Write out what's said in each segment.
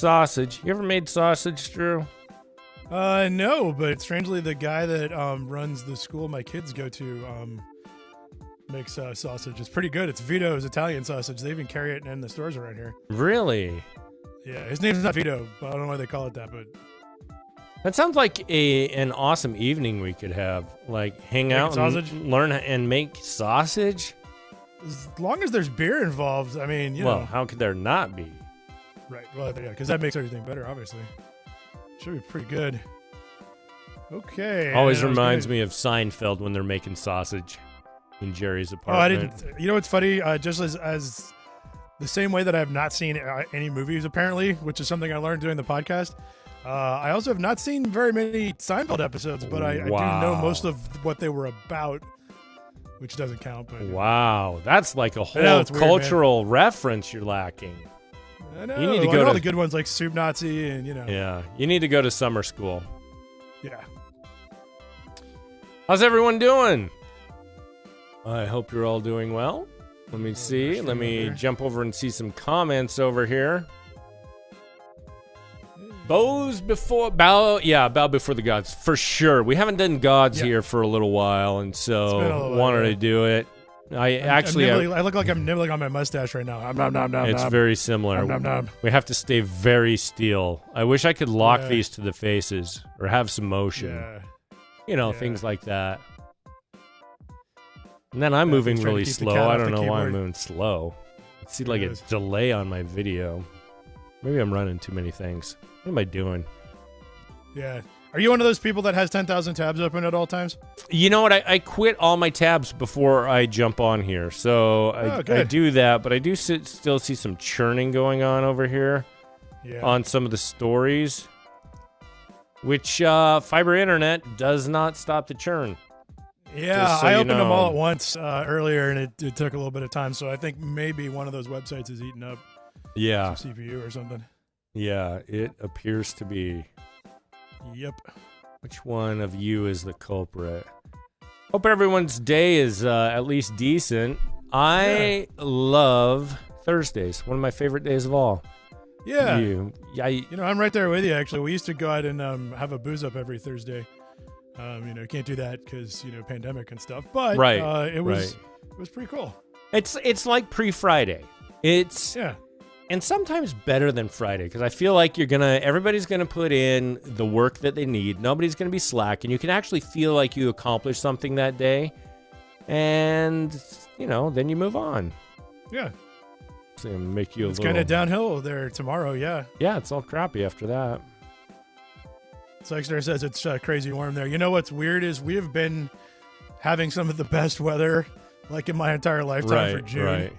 sausage. You ever made sausage, Drew? No, but strangely, the guy that runs the school my kids go to makes sausage. It's pretty good. It's Vito's Italian sausage. They even carry it in the stores around here. Really? Yeah, his name's not Vito, but I don't know why they call it that. But that sounds like an awesome evening we could have. Like hang out and learn and make sausage. As long as there's beer involved, I mean, you know. Well, how could there not be? Right. Well, yeah, because that makes everything better, obviously. Should be pretty good. Okay. Always reminds me of Seinfeld when they're making sausage in Jerry's apartment. Oh, I didn't. You know what's funny? Just as the same way that I have not seen any movies, apparently, which is something I learned doing the podcast. I also have not seen very many Seinfeld episodes, but I do know most of what they were about, which doesn't count. But wow, that's like a whole cultural reference you're lacking. I know. You need to go to all the good ones like Soup Nazi and Yeah, you need to go to summer school. Yeah. How's everyone doing? I hope you're all doing well. Let me see. Let me jump over and see some comments over here. Bow before the gods for sure. We haven't done gods here for a little while, and so wanted to do it. I look like I'm nibbling on my mustache right now. It's very similar. We have to stay very still. I wish I could lock these to the faces or have some motion. Things like that. And then I'm moving really slow. I don't know why I'm moving slow. I see like a delay on my video. Maybe I'm running too many things. What am I doing? Yeah. Are you one of those people that has 10,000 tabs open at all times? You know what? I quit all my tabs before I jump on here. So I do that, but I do still see some churning going on over here on some of the stories, which fiber internet does not stop the churn. Yeah, I opened them all at once earlier, and it took a little bit of time. So I think maybe one of those websites is eating up some CPU or something. Yeah, it appears to be. Yep. Which one of you is the culprit? Hope everyone's day is at least decent. I love Thursdays. One of my favorite days of all. Yeah. I'm right there with you, actually. We used to go out and have a booze up every Thursday. Can't do that because, pandemic and stuff. But it was pretty cool. It's like pre-Friday. And sometimes better than Friday, because I feel like everybody's gonna put in the work that they need. Nobody's gonna be slack, and you can actually feel like you accomplished something that day, and then you move on. Yeah. So make you it's kind of downhill there tomorrow. Yeah. Yeah, it's all crappy after that. Sexter says it's crazy warm there. You know what's weird is we have been having some of the best weather like in my entire lifetime for June. Right.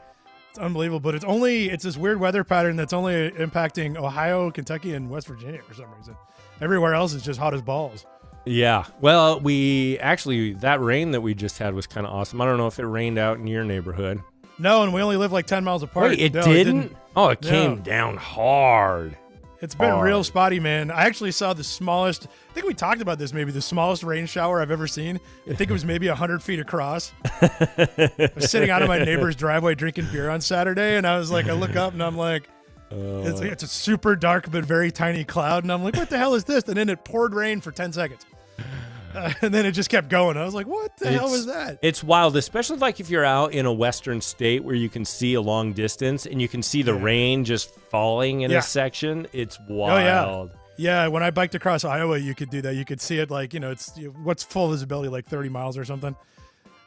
It's unbelievable, but it's this weird weather pattern that's only impacting Ohio, Kentucky, and West Virginia for some reason. Everywhere else is just hot as balls. Yeah. Well, that rain that we just had was kind of awesome. I don't know if it rained out in your neighborhood. No, and we only live like 10 miles apart. Wait, it didn't? Oh, it came down hard. It's been real spotty, man. I actually saw the smallest, I think we talked about this maybe, the smallest rain shower I've ever seen. I think it was maybe 100 feet across. I was sitting out of my neighbor's driveway drinking beer on Saturday, and I was like, I look up and I'm like, it's a super dark but very tiny cloud, and I'm like, what the hell is this? And then it poured rain for 10 seconds. And then it just kept going. I was like, what the hell was that? It's wild, especially like if you're out in a western state where you can see a long distance and you can see the rain just falling in a section. It's wild. Oh, yeah, when I biked across Iowa, you could do that. You could see it like, it's what's full visibility, like 30 miles or something.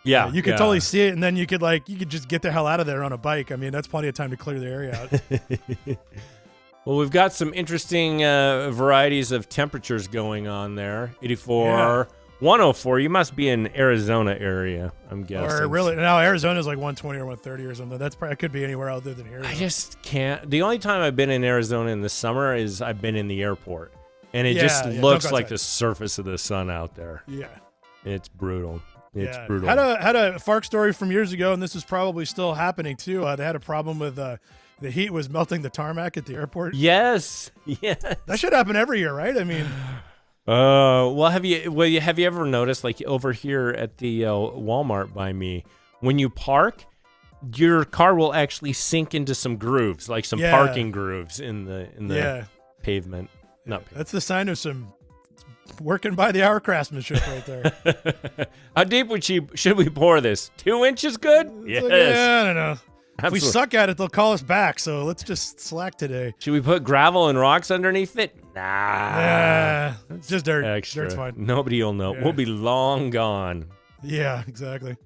Yeah. You could totally see it, and then you could just get the hell out of there on a bike. I mean, that's plenty of time to clear the area out. Well, we've got some interesting varieties of temperatures going on there. 84, 104. You must be in Arizona area, I'm guessing. Or really, now Arizona's like 120 or 130 or something. It could be anywhere other than here. I just can't. The only time I've been in Arizona in the summer is I've been in the airport. And it just looks like the surface of the sun out there. Yeah. It's brutal. It's brutal. Had a Fark story from years ago, and this is probably still happening too. They had a problem with the heat was melting the tarmac at the airport. Yes. That should happen every year, right? I mean, well, have you ever noticed, like over here at the Walmart by me, when you park, your car will actually sink into some grooves, like some parking grooves in the. pavement. Not pavement. That's the sign of some working by the hour craftsmanship right there. How deep should we pour this? 2 inches good? Yes. Like, yeah, I don't know. Absolutely. If we suck at it, they'll call us back. So let's just slack today. Should we put gravel and rocks underneath it? Nah. Yeah, just dirt. Extra. Dirt's fine. Nobody will know. Yeah. We'll be long gone. Yeah, exactly.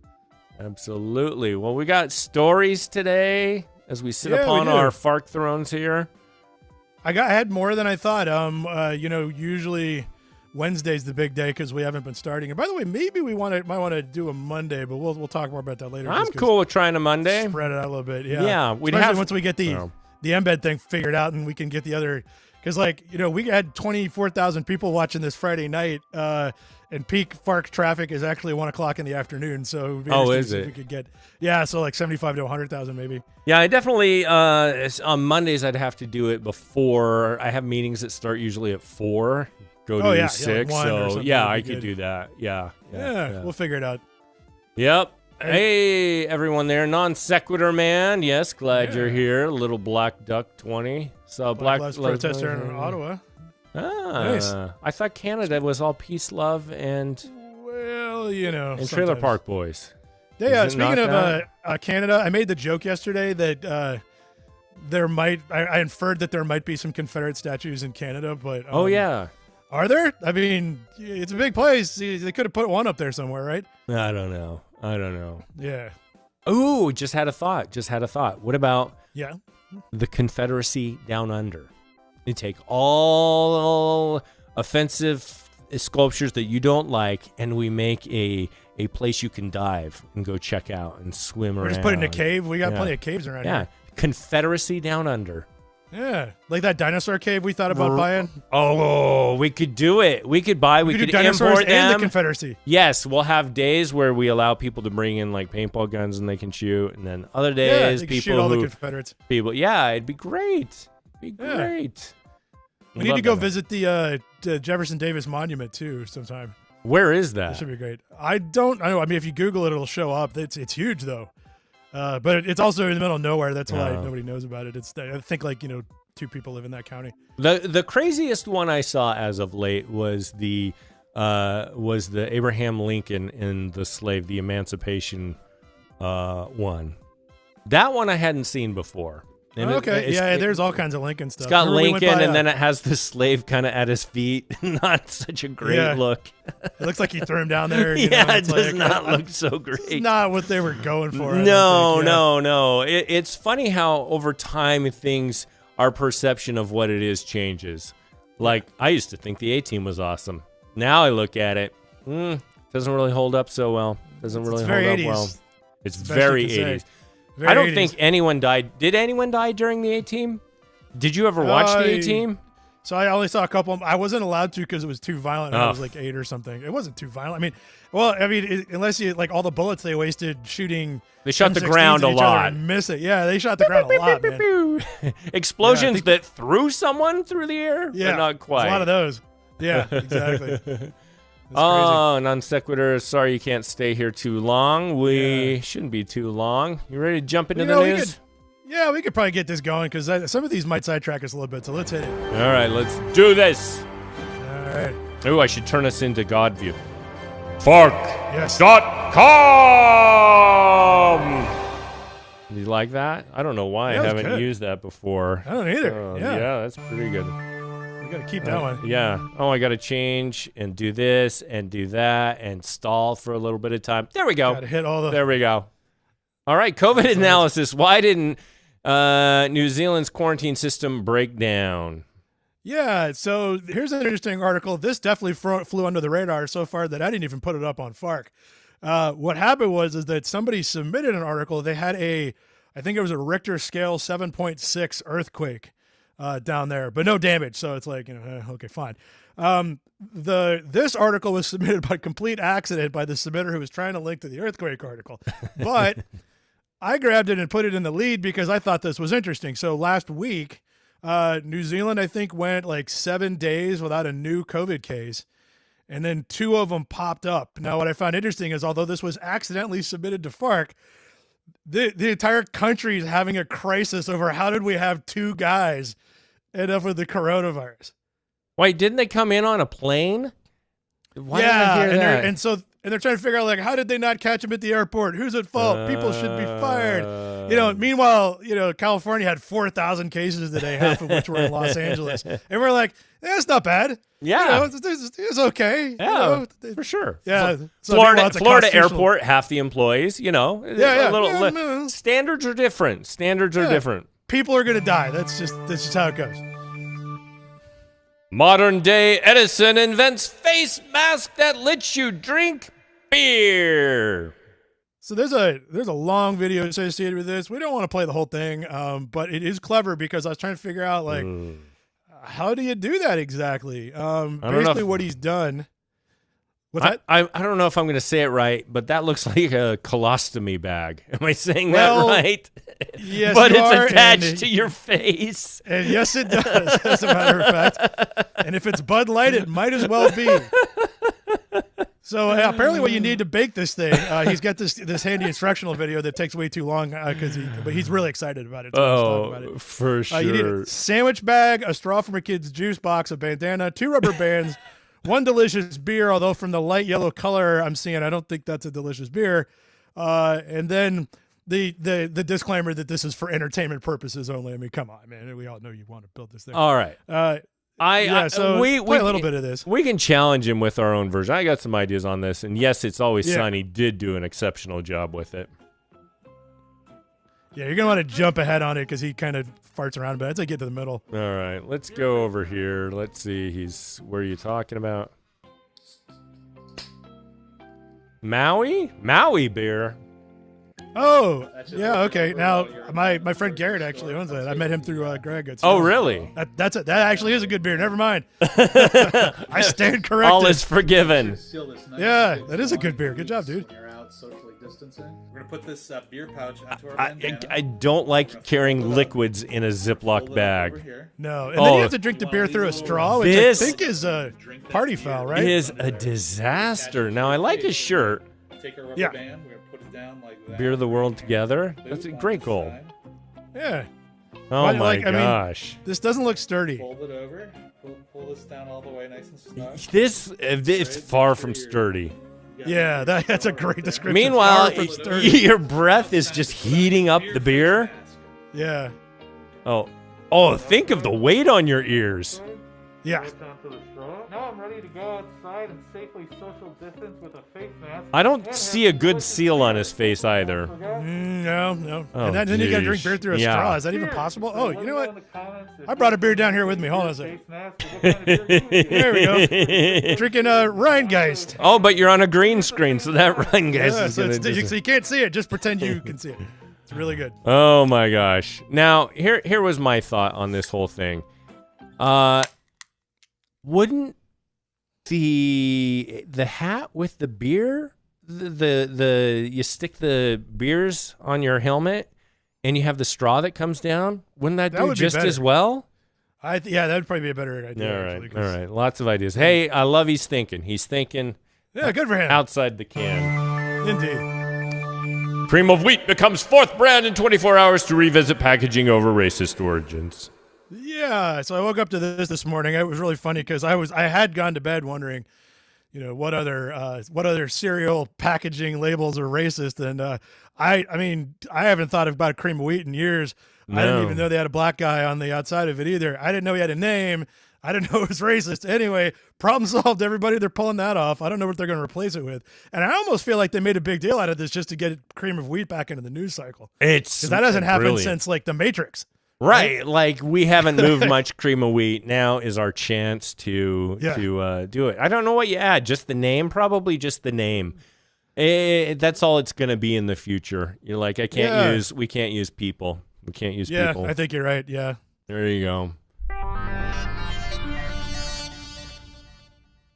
Absolutely. Well, we got stories today as we sit upon we do. our Fark thrones here. I had more than I thought. Usually Wednesday's the big day because we haven't been starting. And by the way, maybe we might want to do a Monday, but we'll talk more about that later. I'm cool with trying a Monday. Spread it out a little bit. Yeah. Yeah. Especially once we get the embed thing figured out and we can get the other. Because, we had 24,000 people watching this Friday night, and peak Fark traffic is actually 1 o'clock in the afternoon. So, is it? We could get, so like 75 to 100,000 maybe. Yeah, I definitely, on Mondays, I'd have to do it before. I have meetings that start usually at 4, go to 6. Like so, I could do that. Yeah, we'll figure it out. Yep. Hey, everyone there. Non sequitur man. Yes, glad you're here. Little Black Duck 20. So Black Lives protester in Ottawa. Nice. I thought Canada was all peace, love, and and Trailer Park Boys. Speaking of Canada, I made the joke yesterday that I inferred that there might be some Confederate statues in Canada, but are there? I mean, it's a big place. They could have put one up there somewhere, right? I don't know. Yeah. Ooh, just had a thought. What about the Confederacy Down Under? You take all offensive sculptures that you don't like, and we make a place you can dive and go check out and swim around. Or just put it in a cave. We got plenty of caves around here. Confederacy Down Under. Yeah, like that dinosaur cave we thought about buying. Oh, we could do it. We could do dinosaurs import them. And the Confederacy. Yes, we'll have days where we allow people to bring in like paintball guns and they can shoot, and then other days they people shoot all the Confederates. It'd be great. Great. We need to go visit the Jefferson Davis Monument too sometime. Where is that? That should be great. I know. I mean, if you Google it, it'll show up. It's huge though. But it's also in the middle of nowhere. That's why nobody knows about it. I think 2 people live in that county. The craziest one I saw as of late was the Abraham Lincoln and the Emancipation one. That one I hadn't seen before. And there's all kinds of Lincoln stuff. It's got Lincoln, and then it has the slave kind of at his feet. Not such a great look. It looks like he threw him down there. It does not look so great. It's not what they were going for. No. It's funny how over time our perception of what it is changes. Like, I used to think the A-Team was awesome. Now I look at it, doesn't really hold up so well. It's very 80s. I don't think anyone died. Did anyone die during the A-Team? Did you ever watch the A-Team? So I only saw a couple. I wasn't allowed to because it was too violent. I was like 8 or something. It wasn't too violent. Unless you all the bullets they wasted shooting. They shot the ground a lot. Miss it. Yeah, they shot the ground a lot, man. Explosions that threw someone through the air? Yeah, but not quite. A lot of those. Yeah, exactly. Non sequitur. Sorry you can't stay here too long. We shouldn't be too long. You ready to jump into the news? We could probably get this going because some of these might sidetrack us a little bit. So let's hit it. All right, let's do this. All right. Oh, I should turn us into God view. Fark.com. Do you like that? I don't know why I haven't used that before. I don't either. Yeah, that's pretty good. Got to keep that one. Yeah. Oh, I got to change and do this and do that and stall for a little bit of time. There we go. Got to hit all the. There we go. All right. COVID analysis. Why didn't New Zealand's quarantine system break down? Yeah. So here's an interesting article. This definitely flew under the radar so far that I didn't even put it up on Fark. What happened is that somebody submitted an article. They had I think it was a Richter scale 7.6 earthquake. Down there, but no damage. So it's like, okay, fine. This article was submitted by complete accident by the submitter who was trying to link to the earthquake article. But I grabbed it and put it in the lead because I thought this was interesting. So last week, New Zealand, I think, went like 7 days without a new COVID case. And then 2 of them popped up. Now, what I found interesting is although this was accidentally submitted to Fark, the entire country is having a crisis over how did we have 2 guys end up with the coronavirus. Wait, didn't they come in on a plane? Why did I hear that? And they're trying to figure out, like, how did they not catch him at the airport? Who's at fault? People should be fired. Meanwhile, California had 4,000 cases today, half of which were in Los Angeles. And we're like, it's not bad. Yeah. It's okay. Yeah, for sure. Yeah. Florida airport, half the employees, Yeah. Standards are different. Standards are different. People are going to die. That's just how it goes. Modern day Edison invents face mask that lets you drink beer. So there's a long video associated with this. We don't want to play the whole thing, but it is clever because I was trying to figure out, like, how do you do that exactly? Basically what he's done. What's that? I don't know if I'm going to say it right, but that looks like a colostomy bag. Am I saying that right? Yes, but it's attached to your face. And yes, it does, as a matter of fact. And if it's Bud Light, it might as well be. So apparently what you need to bake this thing, he's got this handy instructional video that takes way too long but he's really excited about it. So for sure. You need a sandwich bag, a straw from a kid's juice box, a bandana, 2 rubber bands, 1 delicious beer, although from the light yellow color I'm seeing, I don't think that's a delicious beer. And then the disclaimer that this is for entertainment purposes only. I mean, come on, man. We all know you want to build this thing. All right. So we play a little bit of this. We can challenge him with our own version. I got some ideas on this, and yes, It's Always Sunny did do an exceptional job with it. Yeah, you're gonna want to jump ahead on it because he kind of farts around, but I'd say get to the middle. All right, let's go over here. Let's see. Where are you talking about? Maui beer. Oh, yeah, okay. Now, my friend Garrett actually owns that. I met him through Greg. Oh, really? That actually is a good beer. Never mind. I stand corrected. All is forgiven. Yeah, that is a good beer. Good job, dude. We're going to put this beer pouch onto our bandana. I don't like carrying liquids in a Ziploc bag. No, and then you have to drink the beer through a straw, which I think is a party foul, right? It is a disaster. Now, I like his shirt. Take our rubber band, we're going to put it down like that. Beer of the world together. That's a great goal. Yeah. Oh, my gosh. I mean, this doesn't look sturdy. Fold it over. Pull this down all the way nice and snug. It's far from sturdy. Yeah, that's a great description. Meanwhile, your breath is just heating up the beer. Yeah. Oh, think of the weight on your ears. Yeah. Now I'm ready to go outside and safely social distance with a face mask. I don't see a good seal on his face either. No. Oh, and then you got to drink beer through a straw. Is that even possible? Oh, you know what? I brought a beer down here with me. Hold on a second. There we go. Drinking Rheingeist. Oh, but you're on a green screen, so that Rheingeist is going to... So you can't see it. Just pretend you can see it. It's really good. Oh, my gosh. Now, here was my thought on this whole thing. Wouldn't the hat with the beer, you stick the beers on your helmet and you have the straw that comes down, wouldn't that do just as well? Yeah, that'd probably be a better idea. All right. Lots of ideas. Hey, I love he's thinking. Yeah, good for him. Outside the can. Indeed. Cream of Wheat becomes 4th brand in 24 hours to revisit packaging over racist origins. Yeah, so I woke up to this morning. It was really funny because I had gone to bed wondering, what other cereal packaging labels are racist, and I haven't thought about cream of wheat in years. No. I didn't even know they had a black guy on the outside of it either. I didn't know he had a name. I didn't know it was racist. Anyway, problem solved, everybody. They're pulling that off. I don't know what they're going to replace it with. And I almost feel like they made a big deal out of this just to get cream of wheat back into the news cycle. Because that hasn't happened since like The Matrix. Right, like we haven't moved much cream of wheat. Now is our chance to do it. I don't know what you add. Just the name, probably just the name. That's all it's going to be in the future. You're like, we can't use people. We can't use people. Yeah, I think you're right. Yeah. There you go.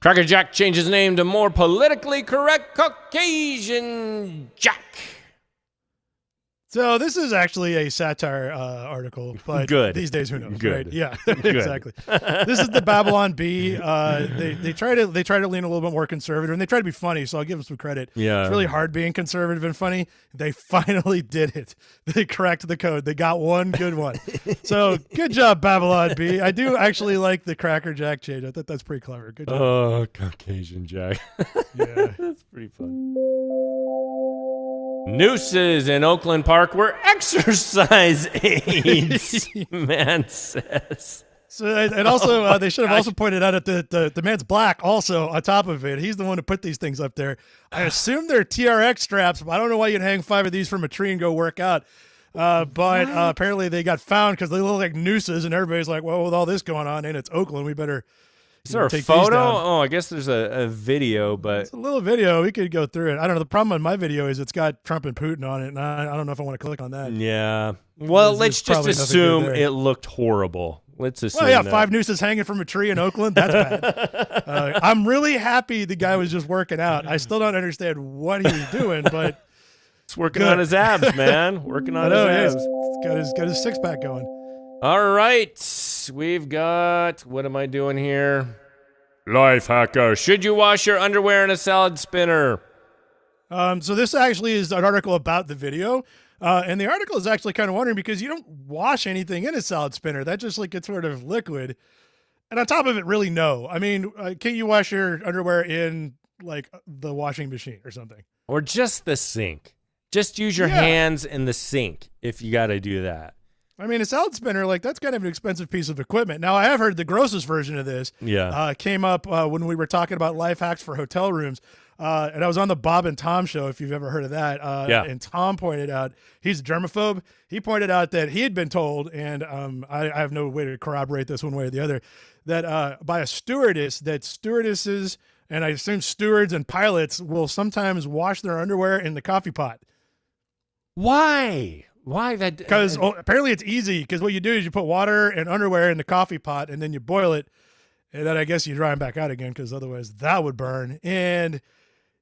Cracker Jack changes name to more politically correct Caucasian Jack. So this is actually a satire article, but Good. these days, who knows? Good. Right? Yeah, exactly. This is the Babylon Bee. They try to lean a little bit more conservative, and they try to be funny. So I'll give them some credit. Yeah, it's really hard being conservative and funny. They finally did it. They cracked the code. They got one good one. So good job, Babylon Bee. I do actually like the Cracker Jack change. I thought that's pretty clever. Good job. Oh, Caucasian Jack. Yeah, that's pretty fun. Nooses in Oakland Park were exercise aids, man says. So, and also, they should have also pointed out that the man's black also on top of it. He's the one who put these things up there. I assume they're TRX straps, but I don't know why you'd hang 5 of these from a tree and go work out. But apparently they got found because they look like nooses, and everybody's like, well, with all this going on, and it's Oakland, we better Is there a photo? Oh, I guess there's a video, but it's a little video. We could go through it. I don't know. The problem on my video is it's got Trump and Putin on it, and I don't know if I want to click on that. Yeah. Well, let's just assume it looked horrible. Let's assume. Well, yeah, that. 5 nooses hanging from a tree in Oakland. That's bad. I'm really happy the guy was just working out. I still don't understand what he was doing, but it's working on his abs, man. Working on his abs. He's got his 6-pack going. All right, we've got, what am I doing here? Life hacker. Should you wash your underwear in a salad spinner? So this actually is an article about the video. And the article is actually kind of wondering because you don't wash anything in a salad spinner. That just like gets sort of liquid. And on top of it, really no. I mean, can you wash your underwear in like the washing machine or something? Or just the sink. Just use your hands in the sink if you got to do that. I mean, a salad spinner, like, that's kind of an expensive piece of equipment. Now, I have heard the grossest version of this came up when we were talking about life hacks for hotel rooms. And I was on the Bob and Tom show, if you've ever heard of that. And Tom pointed out, he's a germaphobe. He pointed out that he had been told, and I have no way to corroborate this one way or the other, that by a stewardess, that stewardesses, and I assume stewards and pilots, will sometimes wash their underwear in the coffee pot. Why? Why that? Because apparently it's easy. Because what you do is you put water and underwear in the coffee pot, and then you boil it, and then I guess you dry them back out again, because otherwise that would burn. And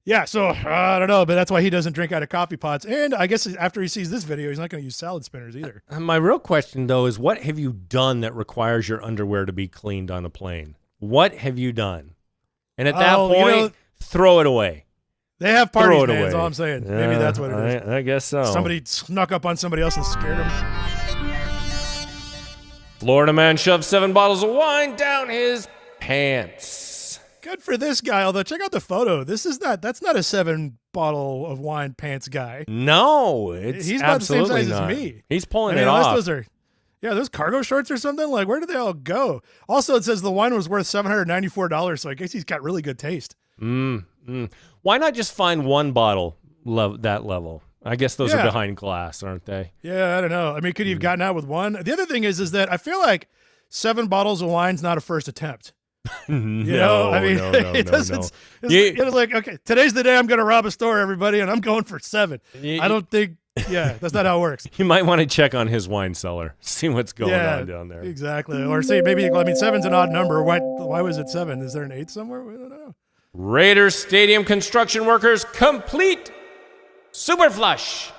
yeah, so I don't know, but that's why he doesn't drink out of coffee pots. And I guess after he sees this video, he's not going to use salad spinners either. My real question though is, what have you done that requires your underwear to be cleaned on a plane? What have you done? And at that point, throw it away. They have parties, man, that's all I'm saying. Yeah, maybe that's what it is. I guess so. Somebody snuck up on somebody else and scared them. Florida man shoved 7 bottles of wine down his pants. Good for this guy, although check out the photo. That's not a 7-bottle of wine pants guy. No, he's about the same size as me. He's pulling it off. Those cargo shorts or something. Like, where did they all go? Also, it says the wine was worth $794, so I guess he's got really good taste. Why not just find one bottle that level? I guess those are behind glass, aren't they? Yeah, I don't know. I mean, could you have gotten out with one? The other thing is that I feel like 7 bottles of wine's not a first attempt. No, It's like, okay, today's the day I'm going to rob a store, everybody, and I'm going for 7. I don't think. Yeah, that's not how it works. You might want to check on his wine cellar, see what's going on down there. Exactly. Or say maybe, 7's an odd number. Why was it 7? Is there an 8 somewhere? We don't know. Raiders Stadium construction workers complete super flush.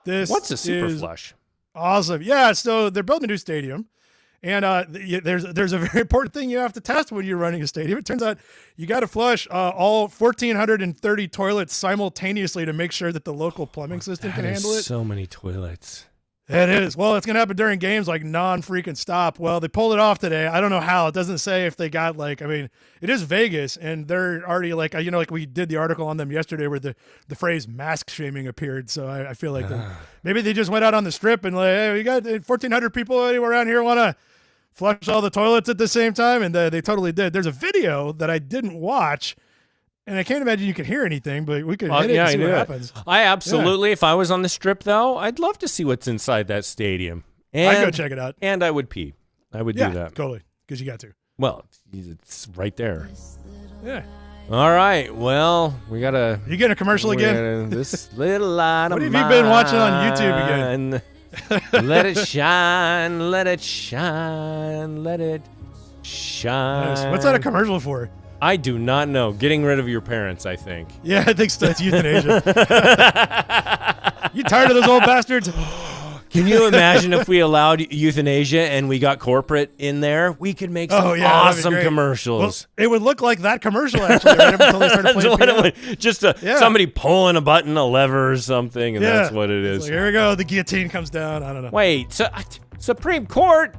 What's a super flush? Awesome. Yeah, so they're building a new stadium. And there's a very important thing you have to test when you're running a stadium. It turns out you got to flush all 1,430 toilets simultaneously to make sure that the local plumbing system can handle it. So many toilets. It is. Well, it's going to happen during games like non-freaking stop. Well, they pulled it off today. I don't know how. It doesn't say if they got it is Vegas, and they're already like we did the article on them yesterday where the phrase mask shaming appeared. So I feel like maybe they just went out on the strip and like, hey, we got 1,400 people around here want to flush all the toilets at the same time, and they totally did. There's a video that I didn't watch, and I can't imagine you could hear anything, but we could hit it and see what happens. I absolutely, if I was on the strip, though, I'd love to see what's inside that stadium. I'd go check it out. And I would pee. I would do that. Totally, because you got to. Well, it's right there. Yeah. All right, well, we got to... You getting a commercial again? This little light of mine. What have you been watching on YouTube again? Let it shine, let it shine, let it shine. Nice. What's that a commercial for? I do not know. Getting rid of your parents, I think. Yeah, I think so. It's euthanasia. You tired of those old bastards? Can you imagine if we allowed euthanasia and we got corporate in there? We could make some awesome commercials. Well, it would look like that commercial, actually, right up until they started playing piano. Just somebody pulling a button, a lever or something, and that's what it is. Like, here we go. The guillotine comes down. I don't know. Wait, so Supreme Court?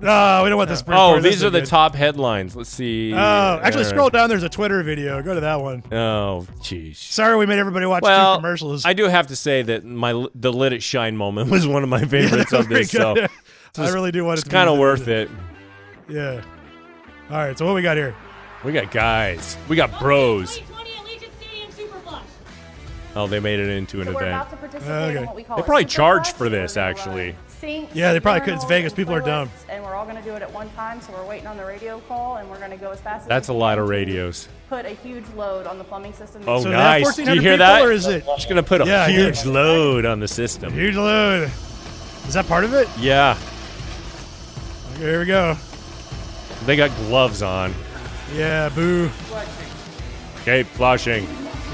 No, we don't want the Supreme Court. These are the top headlines. Let's see. Actually, scroll down. There's a Twitter video. Go to that one. Oh, jeez. Sorry we made everybody watch two commercials. I do have to say that the Let It Shine moment was one of my favorites of this. So I really do want it to be kind of worth it. Yeah. All right, so what we got here? We got guys. We got bros. Oh, they made it into an event. They probably charge for this, actually. Yeah, they probably could. It's Vegas. People are dumb. And we're all going to do it at one time, so we're waiting on the radio call, and we're going to go as fast as That's a lot of radios. Put a huge load on the plumbing system. Oh, so nice. Do you hear that? Or is it? Just going to put a huge load on the system. Huge load. Is that part of it? Yeah. Okay, here we go. They got gloves on. Yeah, boo. Okay, flushing.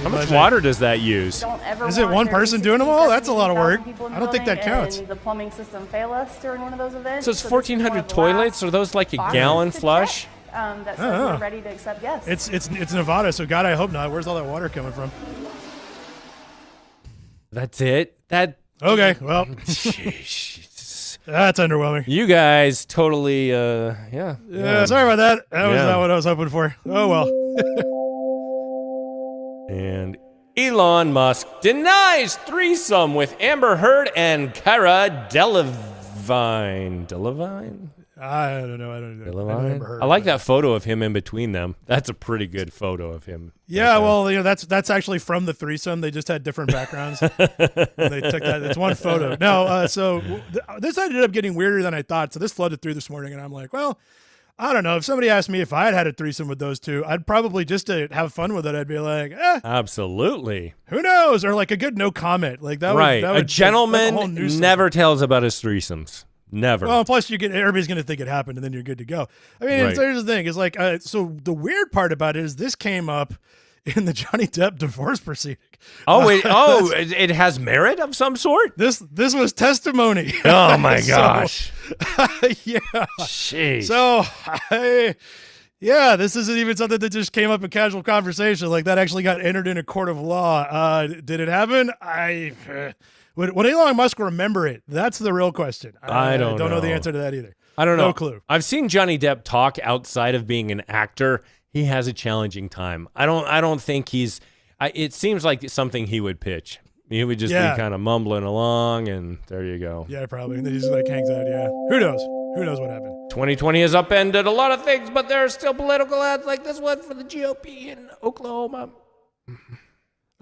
How much water does that use? Is it one person doing them all? That's a lot of work. I don't think that counts. The plumbing system fail us during one of those events. So it's 1,400 toilets? Are those like a gallon flush? That says we're ready to accept guests. It's Nevada, so God, I hope not. Where's all that water coming from? That's it? Okay, well. That's underwhelming. You guys totally, yeah. Sorry about that. That was not what I was hoping for. Oh, well. And Elon Musk denies threesome with Amber Heard and Cara Delevingne. Delevingne? I don't know. I like that photo of him in between them. That's a pretty good photo of him. Yeah, well, that's actually from the threesome. They just had different backgrounds. They took that. It's one photo. No, so this ended up getting weirder than I thought. So this flooded through this morning, and I'm like, well, I don't know. If somebody asked me if I had a threesome with those two, I'd probably, just to have fun with it, I'd be like, absolutely. Who knows? Or like a good no comment. Like that. Right. That would, a gentleman never tells about his threesomes. Never. Well, plus everybody's going to think it happened, and then you're good to go. I mean, here's the thing. It's like, so the weird part about it is this came up in the Johnny Depp divorce proceeding. It has merit of some sort? This was testimony. Oh, my gosh. Yeah. Jeez. So, this isn't even something that just came up in casual conversation. Like, that actually got entered in a court of law. Did it happen? Would Elon Musk remember it? That's the real question. I don't know the answer to that either. I don't know. No clue. I've seen Johnny Depp talk outside of being an actor. He has a challenging time. I don't think he's. It seems like something he would pitch. He would just be kind of mumbling along, and there you go. Yeah, probably. And then he just like hangs out. Yeah. Who knows? Who knows what happened? 2020 has upended a lot of things, but there are still political ads like this one for the GOP in Oklahoma.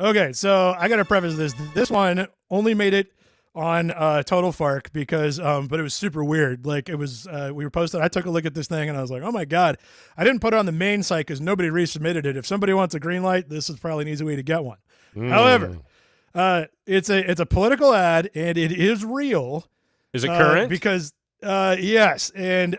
Okay, so I got to preface this. This one only made it on Total Fark because, but it was super weird. Like it was, we were posted. I took a look at this thing and I was like, oh my God, I didn't put it on the main site because nobody resubmitted it. If somebody wants a green light, this is probably an easy way to get one. However, it's a political ad and it is real. Is it current? Because yes, and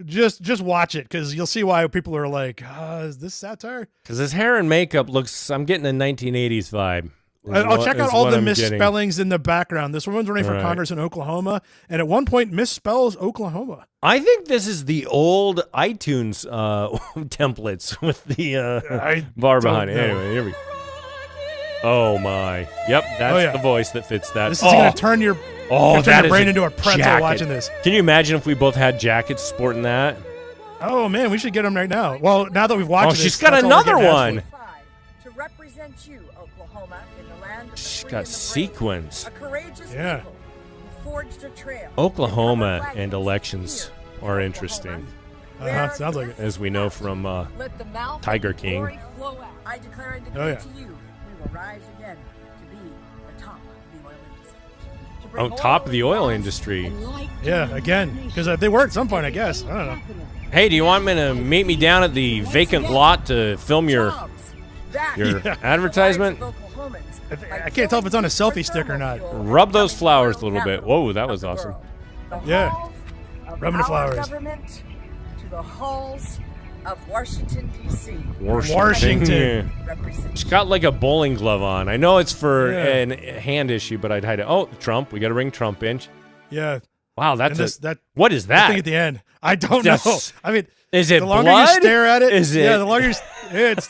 just watch it because you'll see why people are like, is this satire? Because his hair and makeup looks. I'm getting a 1980s vibe. I'll check out all the misspellings in the background. This woman's running for Congress in Oklahoma, and at one point misspells Oklahoma. I think this is the old iTunes templates with the bar behind it. Anyway, here we go. Oh my! Yep, that's the voice that fits that. This is going to turn your brain into a pretzel watching this. Can you imagine if we both had jackets sporting that? Oh man, we should get them right now. Well, now that we've watched this, she's got another one. To represent you, Oklahoma, in the land of she's got sequins. A courageous people who forged a trail. Oklahoma and elections are interesting. Sounds like it. As we know from Tiger King. I declare and decree to you, we will rise again to be the top of the oil industry. Top of the oil industry. Yeah, again, because they were at some point, I guess. I don't know. Hey, do you want me to meet me down at the vacant lot to film your advertisement? I can't tell if it's on a selfie stick or not. Rub those flowers a little bit. Whoa, that was awesome. Yeah, rubbing the flowers. Government, to the halls of Washington, D.C. Washington. She's got like a bowling glove on. I know it's for a hand issue, but I'd hide it. Oh, Trump. We got to bring Trump in. Yeah. Wow, what is that? Thing at the end. I don't know. I mean, is it the longer blood? you stare at it, Is it? Yeah, the longer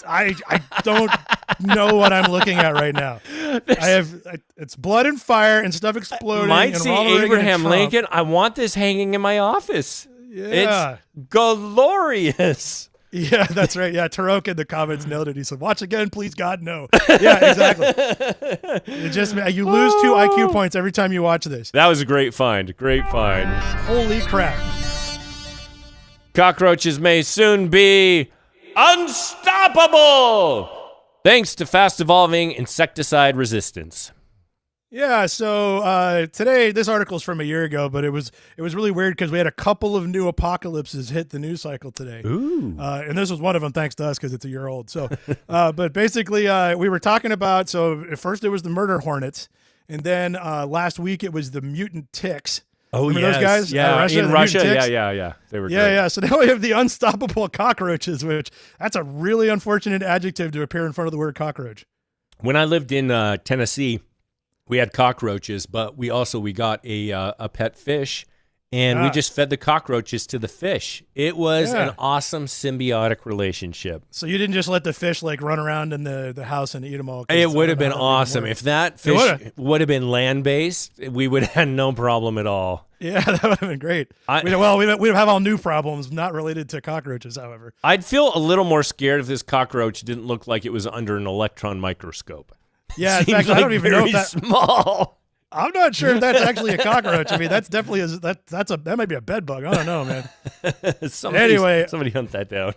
I don't know what I'm looking at right now. It's blood and fire and stuff exploding. Might and see Ronald Reagan Abraham and Trump. Lincoln. I want this hanging in my office. Yeah. It's glorious. Yeah, that's right. Yeah, Tarok in the comments nailed it. He said, "Watch again, please, God, no." Yeah, exactly. You lose 2 IQ points every time you watch this. That was a great find. Great find. Holy crap. Cockroaches may soon be unstoppable thanks to fast evolving insecticide resistance. Yeah, so today, this article is from a year ago, but it was really weird because we had a couple of new apocalypses hit the news cycle today. Ooh. And this was one of them, thanks to us, because it's a year old. So, but basically, we were talking about, so at first it was the murder hornets, and then last week it was the mutant ticks. Oh, remember those guys? Yeah, in Russia. Yeah. They were great. Yeah. So now we have the unstoppable cockroaches, which that's a really unfortunate adjective to appear in front of the word cockroach. When I lived in Tennessee, we had cockroaches, but we got a pet fish, and we just fed the cockroaches to the fish. It was an awesome symbiotic relationship. So you didn't just let the fish like run around in the house and eat them all? It would have been awesome. If that fish would have been land-based, we would have had no problem at all. Yeah, that would have been great. We'd have all new problems not related to cockroaches, however. I'd feel a little more scared if this cockroach didn't look like it was under an electron microscope. Yeah, in fact, I don't even know if that's small. I'm not sure if that's actually a cockroach. I mean, that's definitely that might be a bed bug. I don't know, man. Somebody hunt that down.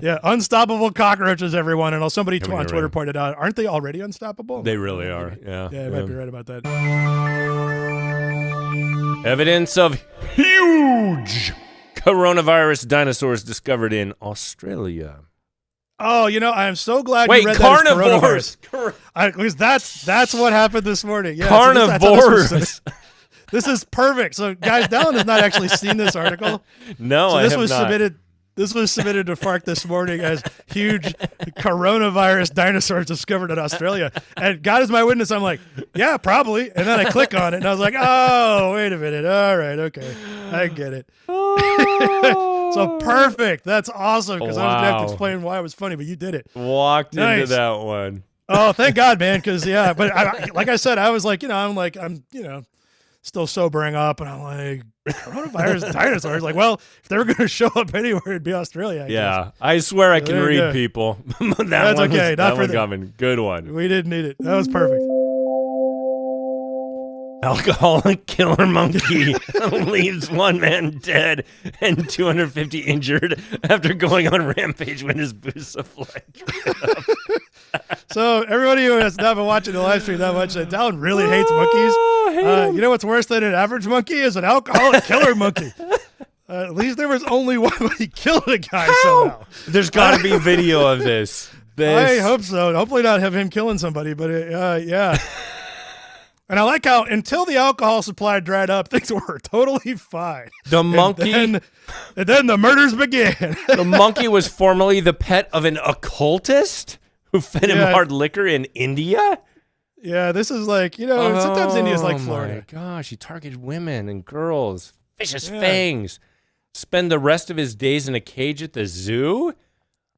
Yeah, unstoppable cockroaches, everyone. And somebody on Twitter pointed out, aren't they already unstoppable? They really are. Yeah, you might be right about that. Evidence of huge coronavirus dinosaurs discovered in Australia. Oh, I am so glad you read carnivores. That because that's what happened this morning. Yeah, carnivores. This is perfect. So, guys, Dallin has not actually seen this article. No, I have not. This was submitted to Fark this morning as huge coronavirus dinosaurs discovered in Australia. And God is my witness, I'm like, yeah, probably. And then I click on it, and I was like, oh, wait a minute. All right, okay. I get it. So perfect. That's awesome, because I was going to have to explain why it was funny, but you did it. Walked into that one. Oh, thank God, man, because, yeah. But like I said, I was like, I'm still sobering up, and I'm like, coronavirus dinosaurs. Like, well, if they were going to show up anywhere, it'd be Australia. I guess. I swear I can read people. That's okay. Not for coming. Good one. We didn't need it. That was perfect. Alcoholic killer monkey leaves one man dead and 250 injured after going on rampage when his boots fly. So everybody who has not been watching the live stream that much, Dallin really hates monkeys. You know what's worse than an average monkey is an alcoholic killer monkey. At least there was only one, but he killed a guy somehow. There's got to be video of this. I hope so. Hopefully not have him killing somebody, but yeah. And I like how until the alcohol supply dried up, things were totally fine. The monkey. And then the murders began. The monkey was formerly the pet of an occultist who fed him hard liquor in India. Yeah, this is like, sometimes India's like Florida. Oh my gosh, he targeted women and girls. Vicious fangs. Spend the rest of his days in a cage at the zoo?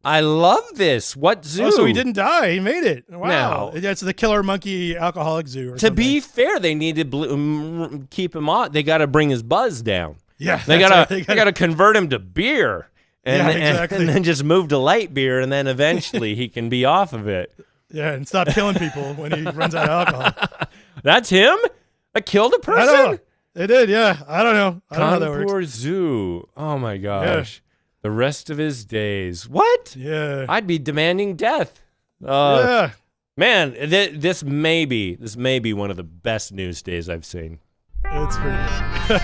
I love this. What zoo? Oh, so he didn't die. He made it. Wow. No. That's the killer monkey alcoholic zoo. To be fair, they need to keep him on. They got to bring his buzz down. Yeah. They got to convert him to beer. Exactly. And then just move to light beer, and then eventually he can be off of it. Yeah, and stop killing people when he runs out of alcohol. That's him? That killed a person? I don't know. They did, yeah. I don't know. I don't know how that works. Kanpur Zoo. Oh, my gosh. Yeah. The rest of his days. What? Yeah. I'd be demanding death. Yeah. Man, this may be one of the best news days I've seen. It's pretty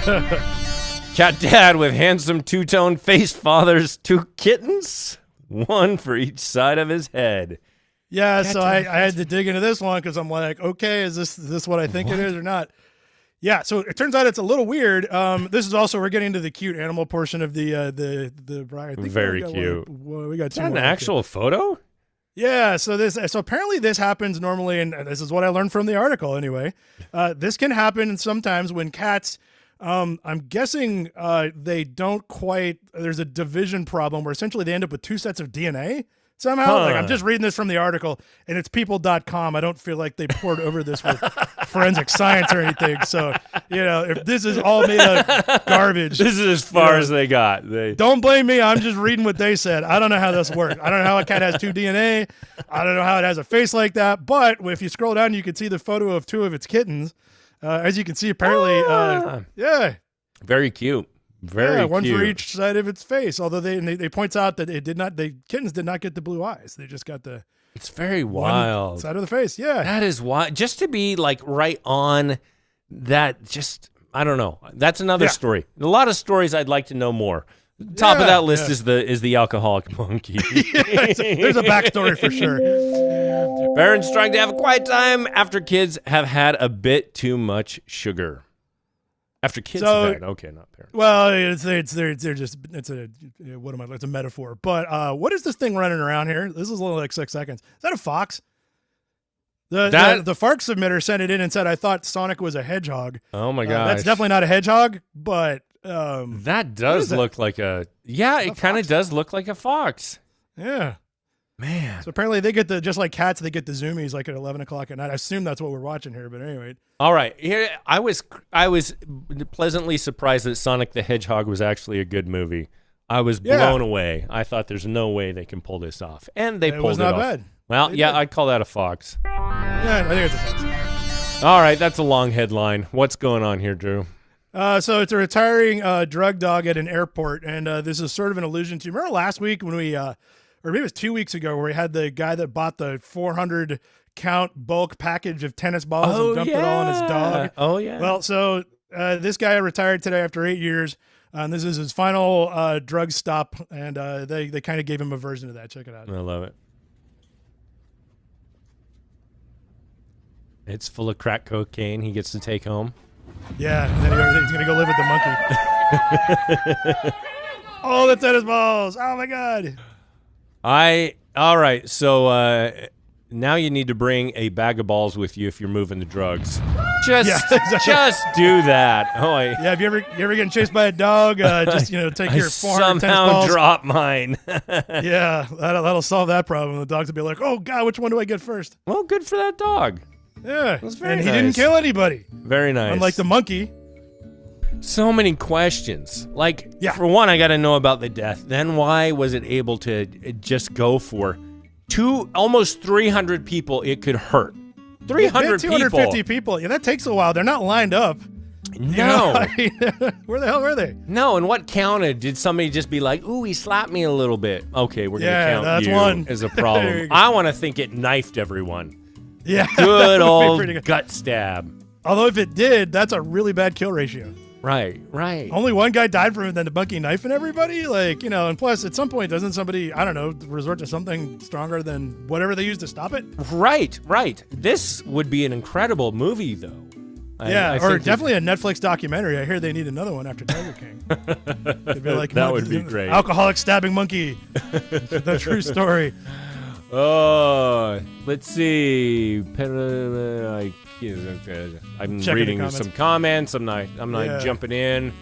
good. Cat dad with handsome two-tone face fathers 2 kittens, 1 for each side of his head. Yeah, so I had to dig into this one because I'm like, okay, is this what I think it is or not? Yeah, so it turns out it's a little weird. This is also, we're getting to the cute animal portion of the I think Very cute. We got is that an actual photo? Yeah, so apparently this happens normally, and this is what I learned from the article anyway. This can happen sometimes when cats, I'm guessing they don't quite, there's a division problem where essentially they end up with two sets of DNA somehow. Like, I'm just reading this from the article, and it's people.com. I don't feel like they poured over this with forensic science or anything. So, if this is all made of garbage. This is as far as they got. Don't blame me. I'm just reading what they said. I don't know how this works. I don't know how a cat has two DNA. I don't know how it has a face like that. But if you scroll down, you can see the photo of two of its kittens. As you can see, apparently, very cute. Very one cute. for each side of its face. Although they points out that the kittens did not get the blue eyes. They just got the. It's very wild. Side of the face, yeah. That is wild. Just to be like right on that, just I don't know. That's another story. A lot of stories I'd like to know more. Top of that list is the alcoholic monkey. There's a backstory for sure. Parents trying to have a quiet time after kids have had a bit too much sugar. After kids have had, okay, not parents. Well, it's a metaphor. But what is this thing running around here? This is only like 6 seconds. Is that a fox? The Fark submitter sent it in and said, I thought Sonic was a hedgehog. Oh my gosh. That's definitely not a hedgehog, but that does look like it kind of does look like a fox. Yeah. Man. So apparently they get just like cats, they get the zoomies like at 11 o'clock at night. I assume that's what we're watching here, but anyway. All right. Here I was pleasantly surprised that Sonic the Hedgehog was actually a good movie. I was blown away. I thought there's no way they can pull this off. And they pulled it off. It was not bad. Well, I'd call that a fox. Yeah, I think it's a fox. All right, that's a long headline. What's going on here, Drew? So it's a retiring drug dog at an airport, and this is sort of an allusion to, remember last week when we or maybe it was 2 weeks ago, where we had the guy that bought the 400 count bulk package of tennis balls and dumped it all on his dog. Oh, yeah. Well, so this guy retired today after 8 years. And this is his final drug stop. And they kind of gave him a version of that. Check it out. I love it. It's full of crack cocaine he gets to take home. Yeah. And then he's going to go live with the monkey. Oh, the tennis balls. Oh, my God. All right, so now you need to bring a bag of balls with you if you're moving the drugs. Just do that. Oh, yeah. Have you ever getting chased by a dog? Just take your 400 somehow tennis balls. Drop mine. Yeah, that'll solve that problem. The dogs will be like, oh God, which one do I get first? Well, good for that dog. Yeah, and he didn't kill anybody. Very nice. Unlike the monkey. So many questions. For one, I got to know about the death. Then why was it able to just go for almost 300 people it could hurt? 300 people. 250 people. Yeah, that takes a while. They're not lined up. No. Where the hell were they? No, and what counted? Did somebody just be like, ooh, he slapped me a little bit. Okay, we're going to count that's you one. as a problem. I want to think it knifed everyone. Yeah. Good old gut stab. Although if it did, that's a really bad kill ratio. Right. Only one guy died from it, then the monkey knifing everybody? And plus, at some point, doesn't somebody, I don't know, resort to something stronger than whatever they use to stop it? Right. This would be an incredible movie, though. I or definitely a Netflix documentary. I hear they need another one after Tiger King. That would be great. Alcoholic stabbing monkey. The true story. Oh, let's see. I'm reading some comments. I'm not jumping in.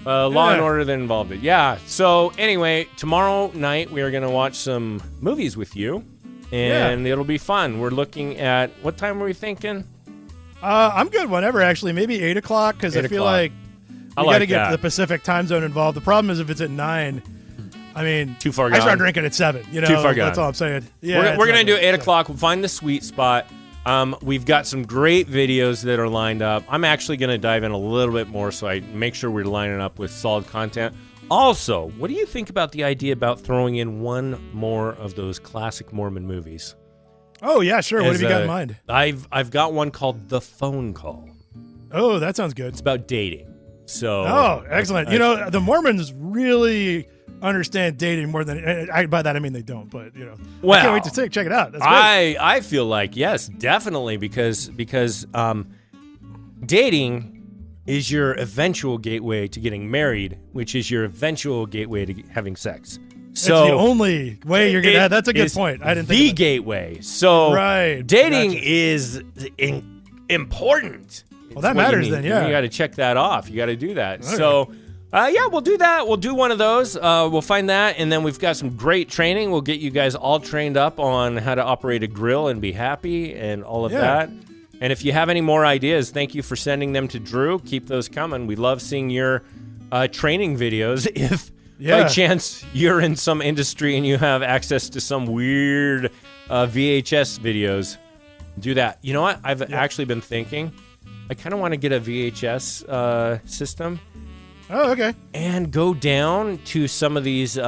Law and Order that involved it. Yeah. So anyway, tomorrow night we are going to watch some movies with you, and it'll be fun. We're looking at, what time were we thinking? I'm good whenever, actually. Maybe 8 o'clock, because I feel like we got to get the Pacific time zone involved. The problem is if it's at 9, I mean, too far gone. I start drinking at 7. Too far gone. That's all I'm saying. Yeah, we're going to do 8 o'clock. We'll find the sweet spot. We've got some great videos that are lined up. I'm actually going to dive in a little bit more so I make sure we're lining up with solid content. Also, what do you think about the idea about throwing in one more of those classic Mormon movies? Oh, yeah, sure. What have you got in mind? I've got one called The Phone Call. Oh, that sounds good. It's about dating. So. Oh, excellent. The Mormons really understand dating more than by that I mean they don't, but I can't wait to check it out. That's great. I feel like yes, definitely because dating is your eventual gateway to getting married, which is your eventual gateway to having sex. So it's the only way you're gonna. That's a good point. I didn't think the gateway. So dating is important. Well, that matters then. Yeah, you got to check that off. You got to do that. Okay. So. Yeah, we'll do that. We'll do one of those. We'll find that, and then we've got some great training. We'll get you guys all trained up on how to operate a grill and be happy and all of that. And if you have any more ideas, thank you for sending them to Drew. Keep those coming. We love seeing your training videos. If by chance you're in some industry and you have access to some weird VHS videos, do that. You know what? I've actually been thinking. I kind of want to get a VHS system. Oh, okay. And go down to some of these stores,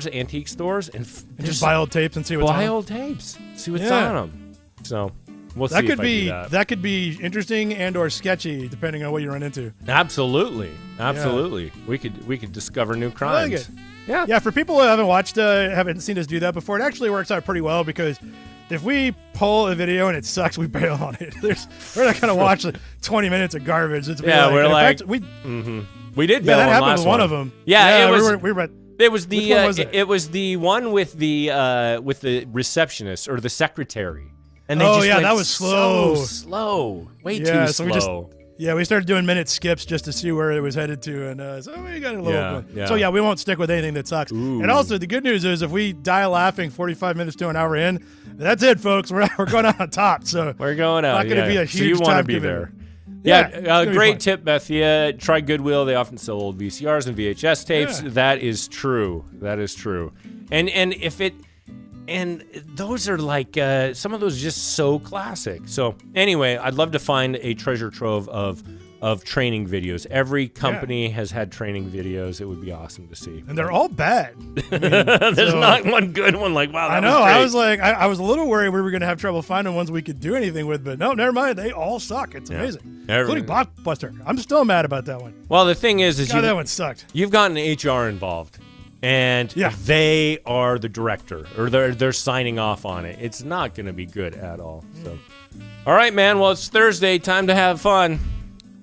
antique stores, and just buy old tapes and see what's on them. Buy old tapes, see what's on them. So we'll see if I do that. That could be interesting and or sketchy depending on what you run into. Absolutely. We could discover new crimes. I like it. Yeah. For people who haven't seen us do that before, it actually works out pretty well because if we pull a video and it sucks, we bail on it. We're not going to watch 20 minutes of garbage. We did bail on that happened with one of them. Yeah, it was. It was the one with the receptionist or the secretary. And they that was slow. So slow. Way too slow. We started doing minute skips just to see where it was headed to, and so we got a little bit. So we won't stick with anything that sucks. Ooh. And also, the good news is if we die laughing 45 minutes to an hour in, that's it, folks. We're going out on top. So we're going out. Not going to be a huge so you time be there. Yeah, great tip, Beth. Yeah, try Goodwill. They often sell old VCRs and VHS tapes. Yeah. That is true. And those are like, some of those are just so classic. So anyway, I'd love to find a treasure trove of training videos. Every company has had training videos. It would be awesome to see. And they're all bad. There's not one good one like, wow, that was great. I was like, I was a little worried we were going to have trouble finding ones we could do anything with, but no, never mind. They all suck. It's amazing. Including Blockbuster. I'm still mad about that one. Well, the thing is that one sucked. You've gotten HR involved. And they are the director, or they're signing off on it. It's not going to be good at all. So, all right, man. Well, it's Thursday. Time to have fun.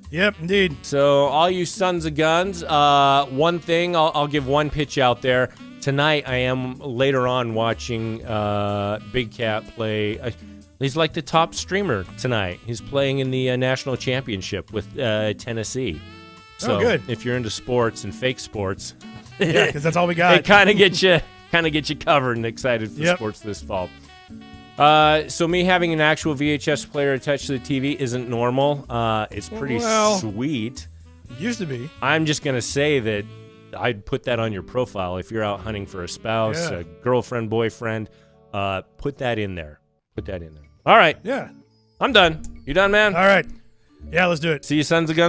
Yep, indeed. So, all you sons of guns, one thing, I'll give one pitch out there. Tonight, I am later on watching Big Cat play. He's like the top streamer tonight. He's playing in the national championship with Tennessee. So, good. If you're into sports and fake sports... Yeah, because that's all we got. It kind of gets you covered and excited for sports this fall. So me having an actual VHS player attached to the TV isn't normal. It's pretty sweet. It used to be. I'm just gonna say that I'd put that on your profile if you're out hunting for a spouse, a girlfriend, boyfriend. Put that in there. All right. Yeah. I'm done. You done, man? All right. Yeah, let's do it. See you, sons of guns.